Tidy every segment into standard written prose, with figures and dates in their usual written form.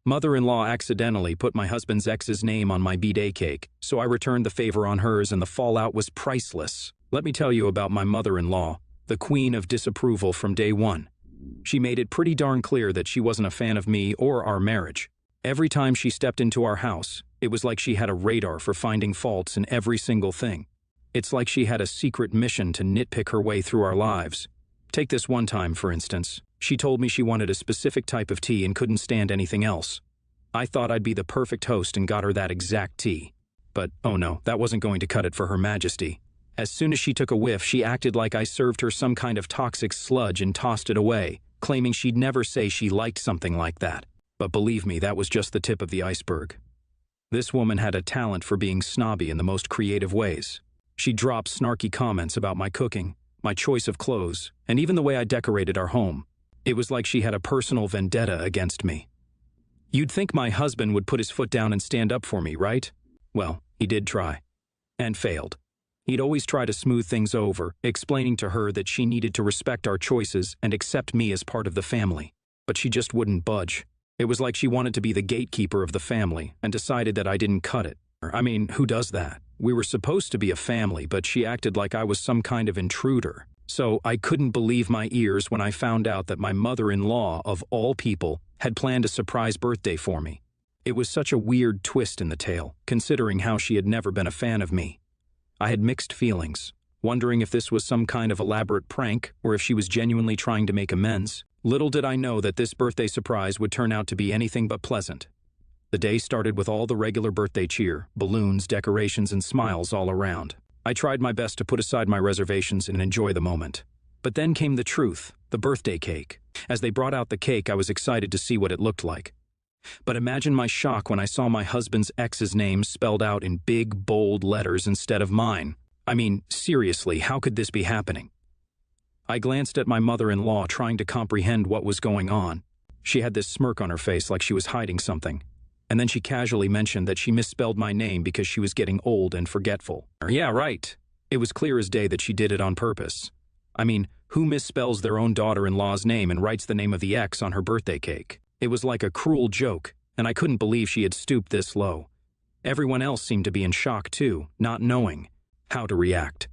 Mother-in-law accidentally put my husband's ex's name on my B-Day cake, so I returned the favor on hers and the fallout was priceless. Let me tell you about my mother-in-law, the queen of disapproval from day one. She made it pretty darn clear that she wasn't a fan of me or our marriage. Every time she stepped into our house, it was like she had a radar for finding faults in every single thing. It's like she had a secret mission to nitpick her way through our lives. Take this one time, for instance. She told me she wanted a specific type of tea and couldn't stand anything else. I thought I'd be the perfect host and got her that exact tea. But, oh no, that wasn't going to cut it for Her Majesty. As soon as she took a whiff, she acted like I served her some kind of toxic sludge and tossed it away, claiming she'd never say she liked something like that. But believe me, that was just the tip of the iceberg. This woman had a talent for being snobby in the most creative ways. She dropped snarky comments about my cooking, my choice of clothes, and even the way I decorated our home. It was like she had a personal vendetta against me. You'd think my husband would put his foot down and stand up for me, right? Well, he did try. And failed. He'd always try to smooth things over, explaining to her that she needed to respect our choices and accept me as part of the family. But she just wouldn't budge. It was like she wanted to be the gatekeeper of the family and decided that I didn't cut it. I mean, who does that? We were supposed to be a family, but she acted like I was some kind of intruder. So I couldn't believe my ears when I found out that my mother-in-law, of all people, had planned a surprise birthday for me. It was such a weird twist in the tale, considering how she had never been a fan of me. I had mixed feelings, wondering if this was some kind of elaborate prank or if she was genuinely trying to make amends. Little did I know that this birthday surprise would turn out to be anything but pleasant. The day started with all the regular birthday cheer, balloons, decorations, and smiles all around. I tried my best to put aside my reservations and enjoy the moment. But then came the truth, the birthday cake. As they brought out the cake, I was excited to see what it looked like. But imagine my shock when I saw my husband's ex's name spelled out in big, bold letters instead of mine. I mean, seriously, how could this be happening? I glanced at my mother-in-law, trying to comprehend what was going on. She had this smirk on her face like she was hiding something. And then she casually mentioned that she misspelled my name because she was getting old and forgetful. Yeah, right. It was clear as day that she did it on purpose. I mean, who misspells their own daughter-in-law's name and writes the name of the ex on her birthday cake? It was like a cruel joke, and I couldn't believe she had stooped this low. Everyone else seemed to be in shock too, not knowing how to react.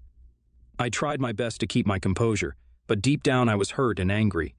I tried my best to keep my composure, but deep down I was hurt and angry.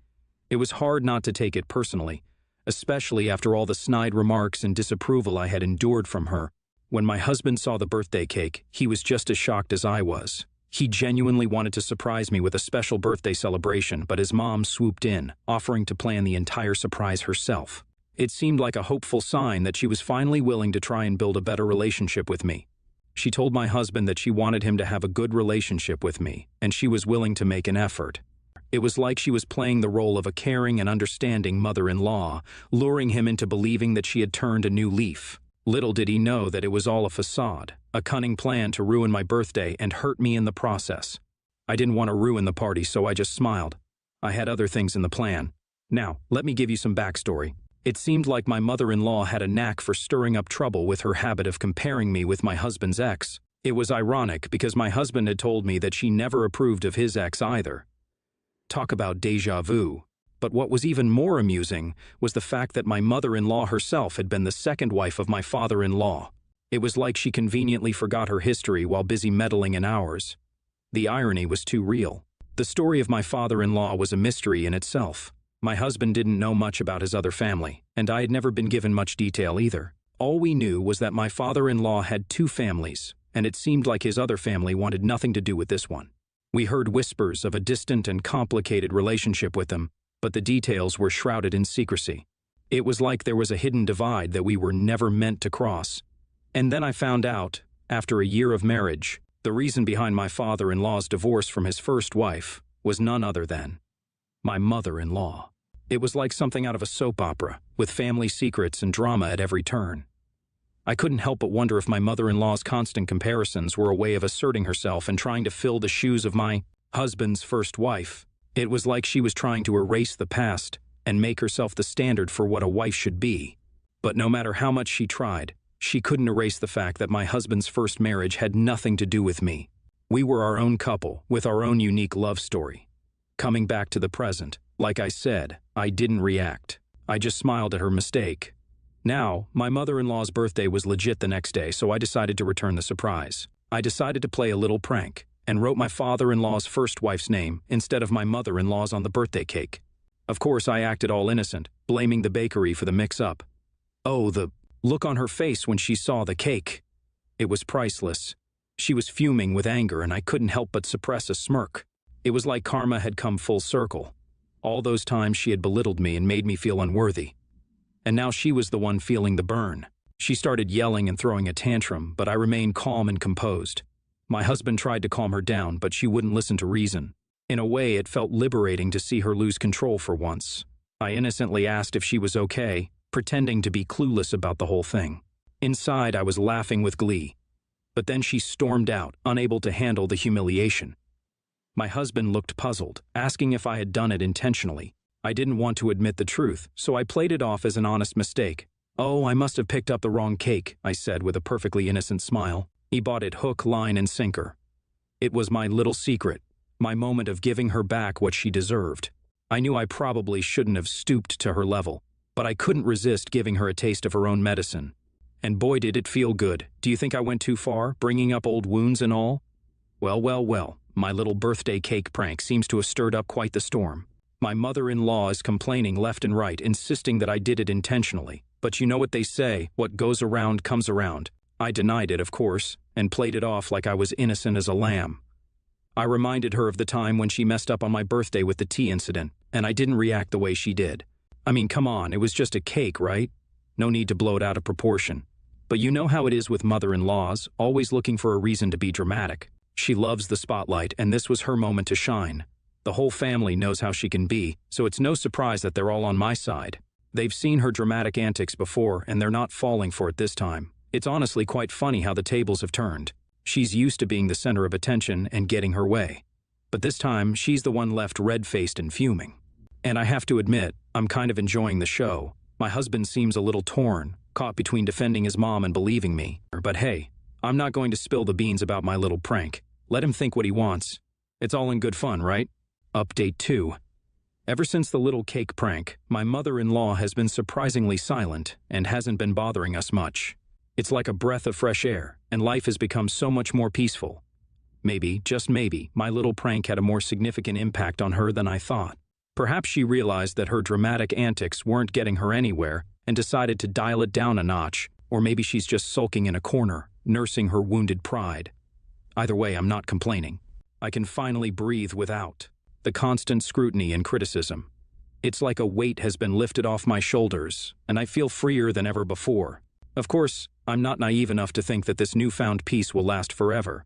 It was hard not to take it personally, especially after all the snide remarks and disapproval I had endured from her. When my husband saw the birthday cake, he was just as shocked as I was. He genuinely wanted to surprise me with a special birthday celebration, but his mom swooped in, offering to plan the entire surprise herself. It seemed like a hopeful sign that she was finally willing to try and build a better relationship with me. She told my husband that she wanted him to have a good relationship with me, and she was willing to make an effort. It was like she was playing the role of a caring and understanding mother-in-law, luring him into believing that she had turned a new leaf. Little did he know that it was all a facade, a cunning plan to ruin my birthday and hurt me in the process. I didn't want to ruin the party, so I just smiled. I had other things in the plan. Now, let me give you some backstory. It seemed like my mother-in-law had a knack for stirring up trouble with her habit of comparing me with my husband's ex. It was ironic because my husband had told me that she never approved of his ex either. Talk about déjà vu. But what was even more amusing was the fact that my mother-in-law herself had been the second wife of my father-in-law. It was like she conveniently forgot her history while busy meddling in ours. The irony was too real. The story of my father-in-law was a mystery in itself. My husband didn't know much about his other family, and I had never been given much detail either. All we knew was that my father-in-law had two families, and it seemed like his other family wanted nothing to do with this one. We heard whispers of a distant and complicated relationship with them, but the details were shrouded in secrecy. It was like there was a hidden divide that we were never meant to cross. And then I found out, after a year of marriage, the reason behind my father-in-law's divorce from his first wife was none other than my mother-in-law. It was like something out of a soap opera, with family secrets and drama at every turn. I couldn't help but wonder if my mother-in-law's constant comparisons were a way of asserting herself and trying to fill the shoes of my husband's first wife. It was like she was trying to erase the past and make herself the standard for what a wife should be. But no matter how much she tried, she couldn't erase the fact that my husband's first marriage had nothing to do with me. We were our own couple, with our own unique love story. Coming back to the present, like I said, I didn't react. I just smiled at her mistake. Now, my mother-in-law's birthday was legit the next day, so I decided to return the surprise. I decided to play a little prank, and wrote my father-in-law's first wife's name instead of my mother-in-law's on the birthday cake. Of course, I acted all innocent, blaming the bakery for the mix-up. Oh, the look on her face when she saw the cake. It was priceless. She was fuming with anger, and I couldn't help but suppress a smirk. It was like karma had come full circle. All those times she had belittled me and made me feel unworthy. And now she was the one feeling the burn. She started yelling and throwing a tantrum, but I remained calm and composed. My husband tried to calm her down, but she wouldn't listen to reason. In a way, it felt liberating to see her lose control for once. I innocently asked if she was okay, pretending to be clueless about the whole thing. Inside, I was laughing with glee. But then she stormed out, unable to handle the humiliation. My husband looked puzzled, asking if I had done it intentionally. I didn't want to admit the truth, so I played it off as an honest mistake. "Oh, I must have picked up the wrong cake," I said with a perfectly innocent smile. He bought it hook, line, and sinker. It was my little secret, my moment of giving her back what she deserved. I knew I probably shouldn't have stooped to her level, but I couldn't resist giving her a taste of her own medicine. And boy, did it feel good. Do you think I went too far, bringing up old wounds and all? Well, my little birthday cake prank seems to have stirred up quite the storm. My mother-in-law is complaining left and right, insisting that I did it intentionally. But you know what they say, what goes around comes around. I denied it, of course, and played it off like I was innocent as a lamb. I reminded her of the time when she messed up on my birthday with the tea incident, and I didn't react the way she did. I mean, come on, it was just a cake, right? No need to blow it out of proportion. But you know how it is with mother-in-laws, always looking for a reason to be dramatic. She loves the spotlight, and this was her moment to shine. The whole family knows how she can be, so it's no surprise that they're all on my side. They've seen her dramatic antics before, and they're not falling for it this time. It's honestly quite funny how the tables have turned. She's used to being the center of attention and getting her way. But this time, she's the one left red-faced and fuming. And I have to admit, I'm kind of enjoying the show. My husband seems a little torn, caught between defending his mom and believing me. But hey, I'm not going to spill the beans about my little prank. Let him think what he wants. It's all in good fun, right? Update 2. Ever since the little cake prank, my mother-in-law has been surprisingly silent and hasn't been bothering us much. It's like a breath of fresh air, and life has become so much more peaceful. Maybe, just maybe, my little prank had a more significant impact on her than I thought. Perhaps she realized that her dramatic antics weren't getting her anywhere and decided to dial it down a notch, or maybe she's just sulking in a corner, nursing her wounded pride. Either way, I'm not complaining. I can finally breathe without the constant scrutiny and criticism. It's like a weight has been lifted off my shoulders, and I feel freer than ever before. Of course, I'm not naive enough to think that this newfound peace will last forever.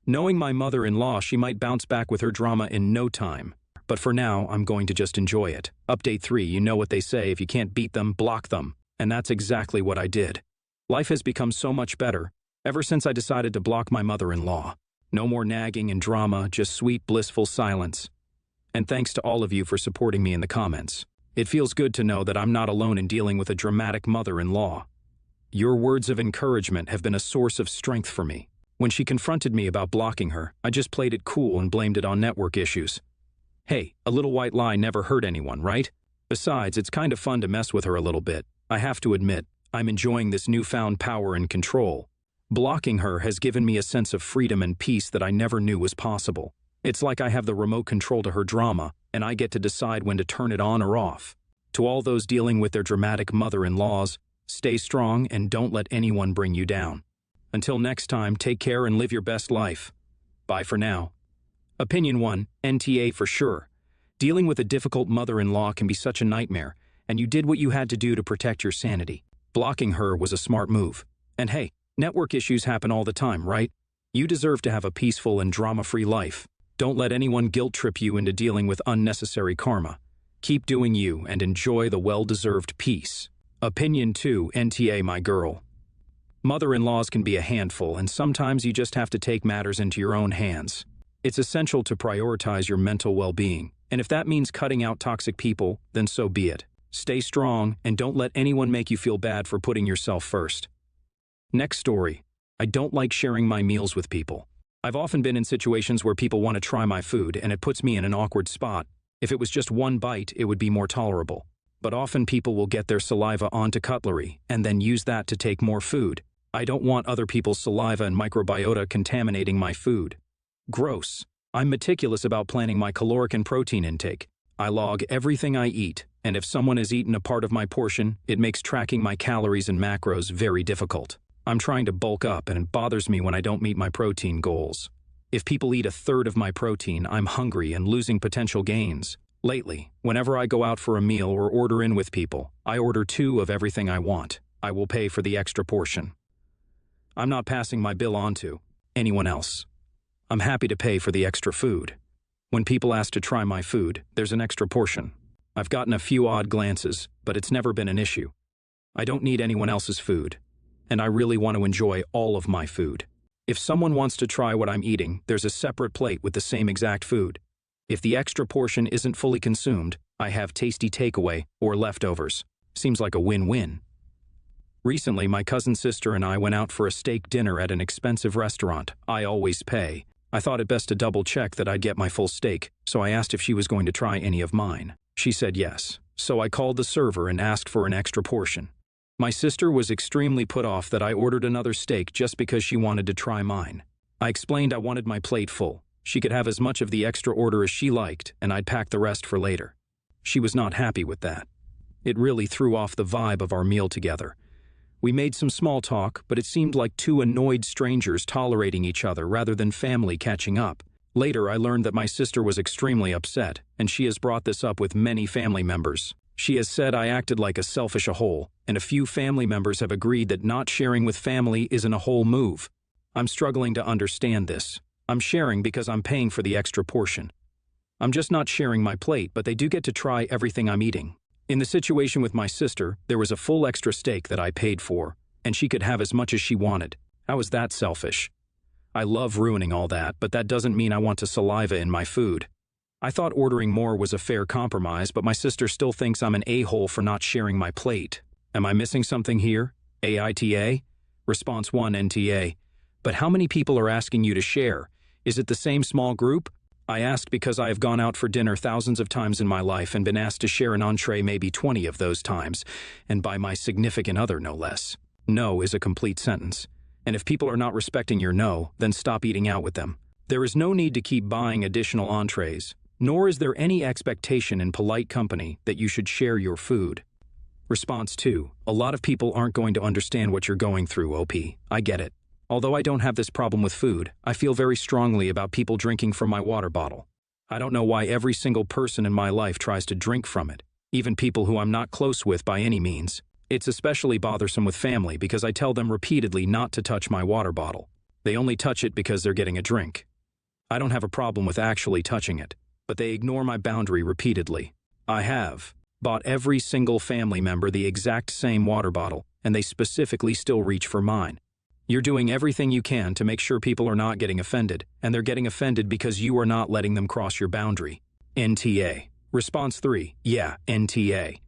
Knowing my mother-in-law, she might bounce back with her drama in no time. But for now, I'm going to just enjoy it. Update 3, you know what they say, if you can't beat them, block them. And that's exactly what I did. Life has become so much better ever since I decided to block my mother-in-law. No more nagging and drama, just sweet, blissful silence. And thanks to all of you for supporting me in the comments. It feels good to know that I'm not alone in dealing with a dramatic mother-in-law. Your words of encouragement have been a source of strength for me. When she confronted me about blocking her, I just played it cool and blamed it on network issues. Hey, a little white lie never hurt anyone, right? Besides, it's kind of fun to mess with her a little bit. I have to admit, I'm enjoying this newfound power and control. Blocking her has given me a sense of freedom and peace that I never knew was possible. It's like I have the remote control to her drama, and I get to decide when to turn it on or off. To all those dealing with their dramatic mother-in-laws, stay strong and don't let anyone bring you down. Until next time, take care and live your best life. Bye for now. Opinion 1, NTA for sure. Dealing with a difficult mother-in-law can be such a nightmare, and you did what you had to do to protect your sanity. Blocking her was a smart move. And hey, network issues happen all the time, right? You deserve to have a peaceful and drama-free life. Don't let anyone guilt-trip you into dealing with unnecessary karma. Keep doing you and enjoy the well-deserved peace. Opinion 2, NTA my girl. Mother-in-laws can be a handful, and sometimes you just have to take matters into your own hands. It's essential to prioritize your mental well-being, and if that means cutting out toxic people, then so be it. Stay strong, and don't let anyone make you feel bad for putting yourself first. Next story. I don't like sharing my meals with people. I've often been in situations where people want to try my food, and it puts me in an awkward spot. If it was just one bite, it would be more tolerable. but often people will get their saliva onto cutlery and then use that to take more food. I don't want other people's saliva and microbiota contaminating my food. Gross. I'm meticulous about planning my caloric and protein intake. I log everything I eat, and if someone has eaten a part of my portion, it makes tracking my calories and macros very difficult. I'm trying to bulk up, and it bothers me when I don't meet my protein goals. If people eat a third of my protein, I'm hungry and losing potential gains. Lately, whenever I go out for a meal or order in with people, I order 2 of everything I want. I will pay for the extra portion. I'm not passing my bill on to anyone else. I'm happy to pay for the extra food. When people ask to try my food, there's an extra portion. I've gotten a few odd glances, but it's never been an issue. I don't need anyone else's food, and I really want to enjoy all of my food. If someone wants to try what I'm eating, there's a separate plate with the same exact food. If the extra portion isn't fully consumed, I have tasty takeaway or leftovers. Seems like a win-win. Recently, my cousin's sister and I went out for a steak dinner at an expensive restaurant. I always pay. I thought it best to double-check that I'd get my full steak, so I asked if she was going to try any of mine. She said yes, so I called the server and asked for an extra portion. My sister was extremely put off that I ordered another steak just because she wanted to try mine. I explained I wanted my plate full. She could have as much of the extra order as she liked, and I'd pack the rest for later. She was not happy with that. It really threw off the vibe of our meal together. We made some small talk, but it seemed like 2 annoyed strangers tolerating each other rather than family catching up. Later, I learned that my sister was extremely upset, and she has brought this up with many family members. She has said I acted like a selfish a-hole, and a few family members have agreed that not sharing with family isn't a whole move. I'm struggling to understand this. I'm sharing because I'm paying for the extra portion. I'm just not sharing my plate, but they do get to try everything I'm eating. In the situation with my sister, there was a full extra steak that I paid for, and she could have as much as she wanted. How is that selfish? I love ruining all that, but that doesn't mean I want to saliva in my food. I thought ordering more was a fair compromise, but my sister still thinks I'm an a-hole for not sharing my plate. Am I missing something here? AITA? Response 1 NTA. But how many people are asking you to share? Is it the same small group? I asked because I have gone out for dinner thousands of times in my life and been asked to share an entree maybe 20 of those times, and by my significant other no less. No is a complete sentence. And if people are not respecting your no, then stop eating out with them. There is no need to keep buying additional entrees, nor is there any expectation in polite company that you should share your food. Response 2. A lot of people aren't going to understand what you're going through, OP. I get it. Although I don't have this problem with food, I feel very strongly about people drinking from my water bottle. I don't know why every single person in my life tries to drink from it, even people who I'm not close with by any means. It's especially bothersome with family because I tell them repeatedly not to touch my water bottle. They only touch it because they're getting a drink. I don't have a problem with actually touching it, but they ignore my boundary repeatedly. I have bought every single family member the exact same water bottle, and they specifically still reach for mine. You're doing everything you can to make sure people are not getting offended, and they're getting offended because you are not letting them cross your boundary. NTA. Response 3. Yeah, NTA.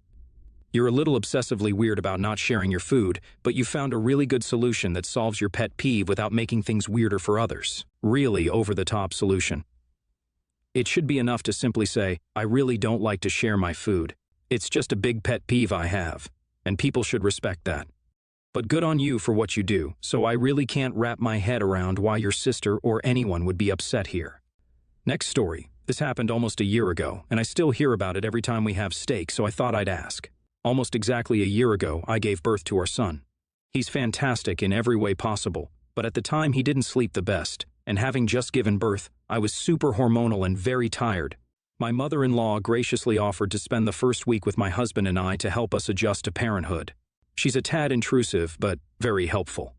You're a little obsessively weird about not sharing your food, but you found a really good solution that solves your pet peeve without making things weirder for others. Really over-the-top solution. It should be enough to simply say, I really don't like to share my food. It's just a big pet peeve I have, and people should respect that. But good on you for what you do, so I really can't wrap my head around why your sister or anyone would be upset here. Next story. This happened almost a year ago, and I still hear about it every time we have steak, so I thought I'd ask. Almost exactly a year ago, I gave birth to our son. He's fantastic in every way possible, but at the time he didn't sleep the best, and having just given birth, I was super hormonal and very tired. My mother-in-law graciously offered to spend the first week with my husband and I to help us adjust to parenthood. She's a tad intrusive, but very helpful.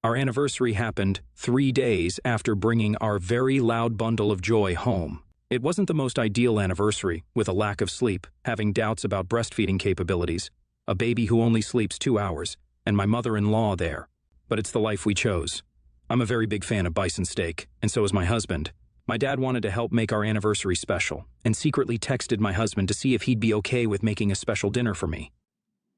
Our anniversary happened 3 days after bringing our very loud bundle of joy home. It wasn't the most ideal anniversary, with a lack of sleep, having doubts about breastfeeding capabilities, a baby who only sleeps 2 hours, and my mother-in-law there. But it's the life we chose. I'm a very big fan of bison steak, and so is my husband. My dad wanted to help make our anniversary special, and secretly texted my husband to see if he'd be okay with making a special dinner for me.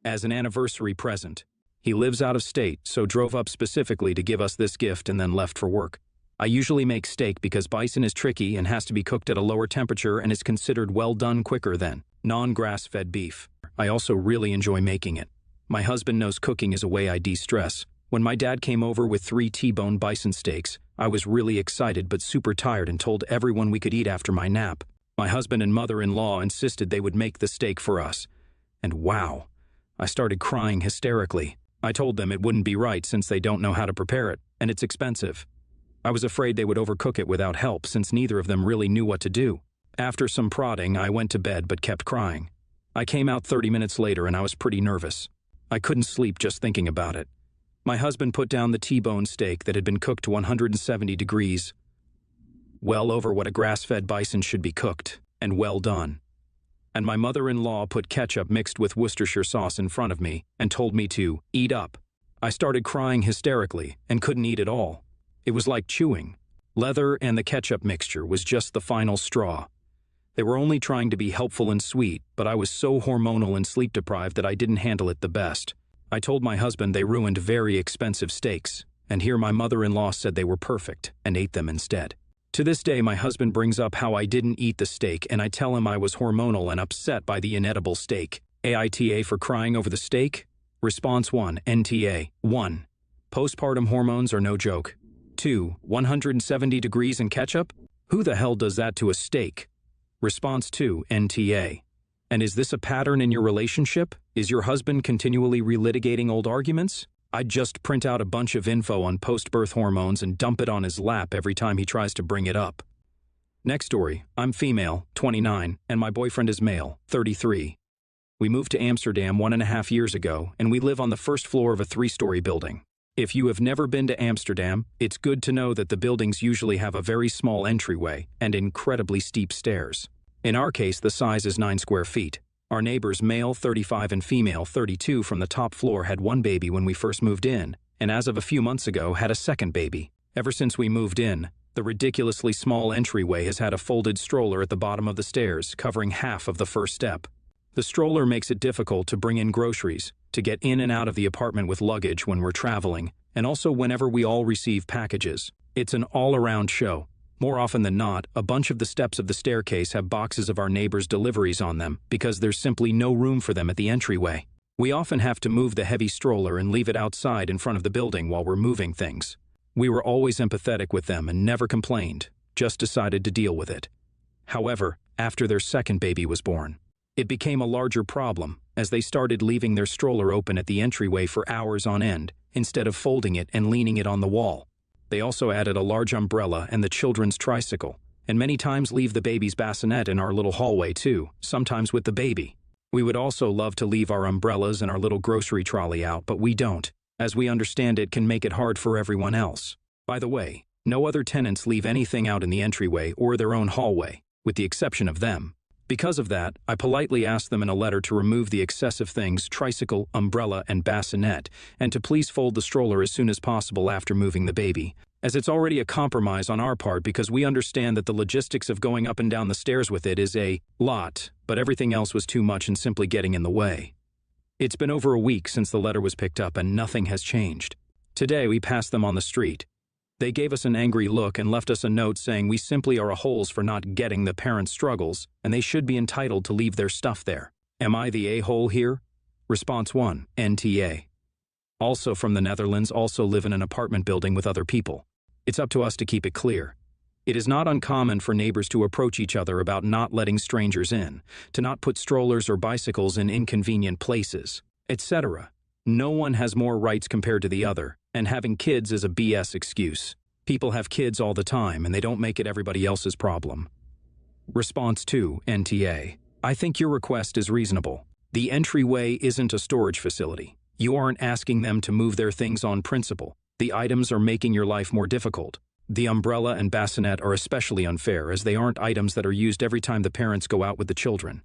As an anniversary present. He lives out of state, so drove up specifically to give us this gift and then left for work. I usually make steak because bison is tricky and has to be cooked at a lower temperature and is considered well done quicker than non-grass-fed beef. I also really enjoy making it. My husband knows cooking is a way I de-stress. When my dad came over with 3 T-bone bison steaks, I was really excited but super tired and told everyone we could eat after my nap. My husband and mother-in-law insisted they would make the steak for us. And wow, I started crying hysterically. I told them it wouldn't be right since they don't know how to prepare it, and it's expensive. I was afraid they would overcook it without help since neither of them really knew what to do. After some prodding, I went to bed but kept crying. I came out 30 minutes later and I was pretty nervous. I couldn't sleep just thinking about it. My husband put down the T-bone steak that had been cooked to 170 degrees, well over what a grass-fed bison should be cooked, and well done. And my mother-in-law put ketchup mixed with Worcestershire sauce in front of me and told me to eat up. I started crying hysterically and couldn't eat at all. It was like chewing. Leather and the ketchup mixture was just the final straw. They were only trying to be helpful and sweet, but I was so hormonal and sleep-deprived that I didn't handle it the best. I told my husband they ruined very expensive steaks, and here my mother-in-law said they were perfect and ate them instead. To this day, my husband brings up how I didn't eat the steak, and I tell him I was hormonal and upset by the inedible steak. AITA for crying over the steak? Response 1, NTA. 1. Postpartum hormones are no joke. 2. 170 degrees and ketchup? Who the hell does that to a steak? Response 2, NTA. And is this a pattern in your relationship? Is your husband continually relitigating old arguments? I'd just print out a bunch of info on post-birth hormones and dump it on his lap every time he tries to bring it up. Next story. I'm female, 29, and my boyfriend is male, 33. We moved to Amsterdam 1.5 years ago, and we live on the first floor of a 3-story building. If you have never been to Amsterdam, it's good to know that the buildings usually have a very small entryway and incredibly steep stairs. In our case, the size is 9 square feet. Our neighbors, male 35 and female 32 from the top floor, had one baby when we first moved in, and as of a few months ago had a second baby. Ever since we moved in, the ridiculously small entryway has had a folded stroller at the bottom of the stairs, covering half of the first step. The stroller makes it difficult to bring in groceries, to get in and out of the apartment with luggage when we're traveling, and also whenever we all receive packages. It's an all-around show. More often than not, a bunch of the steps of the staircase have boxes of our neighbors' deliveries on them because there's simply no room for them at the entryway. We often have to move the heavy stroller and leave it outside in front of the building while we're moving things. We were always empathetic with them and never complained, just decided to deal with it. However, after their second baby was born, it became a larger problem as they started leaving their stroller open at the entryway for hours on end instead of folding it and leaning it on the wall. They also added a large umbrella and the children's tricycle, and many times leave the baby's bassinet in our little hallway too, sometimes with the baby. We would also love to leave our umbrellas and our little grocery trolley out, but we don't, as we understand it can make it hard for everyone else. By the way, no other tenants leave anything out in the entryway or their own hallway, with the exception of them. Because of that, I politely asked them in a letter to remove the excessive things, tricycle, umbrella, and bassinet, and to please fold the stroller as soon as possible after moving the baby, as it's already a compromise on our part because we understand that the logistics of going up and down the stairs with it is a lot, but everything else was too much and simply getting in the way. It's been over a week since the letter was picked up and nothing has changed. Today we passed them on the street. They gave us an angry look and left us a note saying we simply are a-holes for not getting the parents' struggles, and they should be entitled to leave their stuff there. Am I the a-hole here? Response 1, NTA. Also from the Netherlands, also live in an apartment building with other people. It's up to us to keep it clear. It is not uncommon for neighbors to approach each other about not letting strangers in, to not put strollers or bicycles in inconvenient places, etc. No one has more rights compared to the other, and having kids is a BS excuse. People have kids all the time and they don't make it everybody else's problem. Response 2, NTA. I think your request is reasonable. The entryway isn't a storage facility. You aren't asking them to move their things on principle. The items are making your life more difficult. The umbrella and bassinet are especially unfair as they aren't items that are used every time the parents go out with the children.